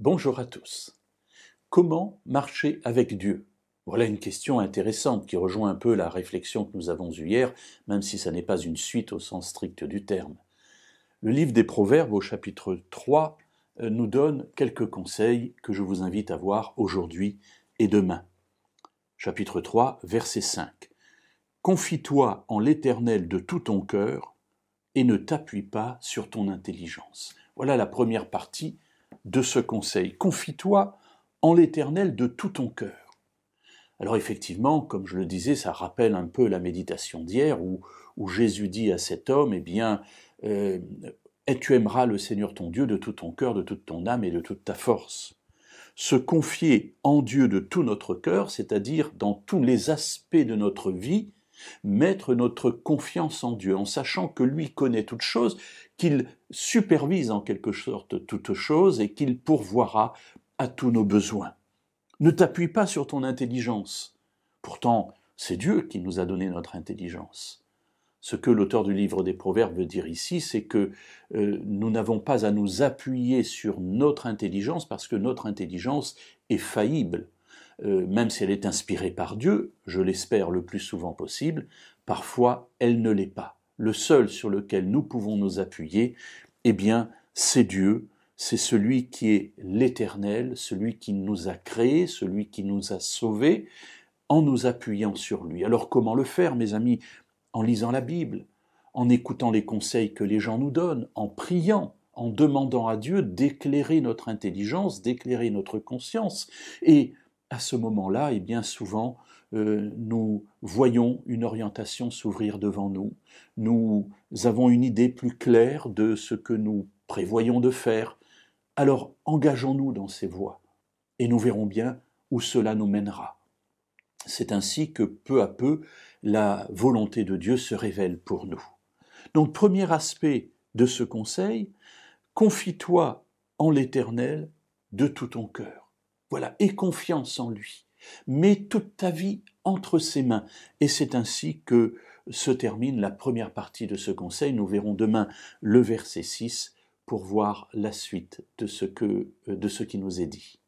Bonjour à tous. Comment marcher avec Dieu? Voilà une question intéressante qui rejoint un peu la réflexion que nous avons eue hier, même si ça n'est pas une suite au sens strict du terme. Le livre des Proverbes au chapitre 3 nous donne quelques conseils que je vous invite à voir aujourd'hui et demain. Chapitre 3, verset 5. Confie-toi en l'Éternel de tout ton cœur et ne t'appuie pas sur ton intelligence. Voilà la première partie de ce conseil. Confie-toi en l'Éternel de tout ton cœur. Alors effectivement, comme je le disais, ça rappelle un peu la méditation d'hier où Jésus dit à cet homme, et tu aimeras le Seigneur ton Dieu de tout ton cœur, de toute ton âme et de toute ta force. Se confier en Dieu de tout notre cœur, c'est-à-dire dans tous les aspects de notre vie, mettre notre confiance en Dieu, en sachant que lui connaît toutes choses, qu'il supervise en quelque sorte toutes choses et qu'il pourvoira à tous nos besoins. Ne t'appuie pas sur ton intelligence. Pourtant, c'est Dieu qui nous a donné notre intelligence. Ce que l'auteur du livre des Proverbes veut dire ici, c'est que nous n'avons pas à nous appuyer sur notre intelligence parce que notre intelligence est faillible. Même si elle est inspirée par Dieu, je l'espère le plus souvent possible, parfois elle ne l'est pas. Le seul sur lequel nous pouvons nous appuyer, c'est Dieu, c'est celui qui est l'Éternel, celui qui nous a créés, celui qui nous a sauvés, en nous appuyant sur lui. Alors comment le faire, mes amis? En lisant la Bible, en écoutant les conseils que les gens nous donnent, en priant, en demandant à Dieu d'éclairer notre intelligence, d'éclairer notre conscience. Et à ce moment-là, souvent, nous voyons une orientation s'ouvrir devant nous. Nous avons une idée plus claire de ce que nous prévoyons de faire. Alors, engageons-nous dans ces voies et nous verrons bien où cela nous mènera. C'est ainsi que peu à peu, la volonté de Dieu se révèle pour nous. Donc, premier aspect de ce conseil, confie-toi en l'Éternel de tout ton cœur. Voilà, aie confiance en lui. Mets toute ta vie entre ses mains. Et c'est ainsi que se termine la première partie de ce conseil. Nous verrons demain le verset 6 pour voir la suite de ce qui nous est dit.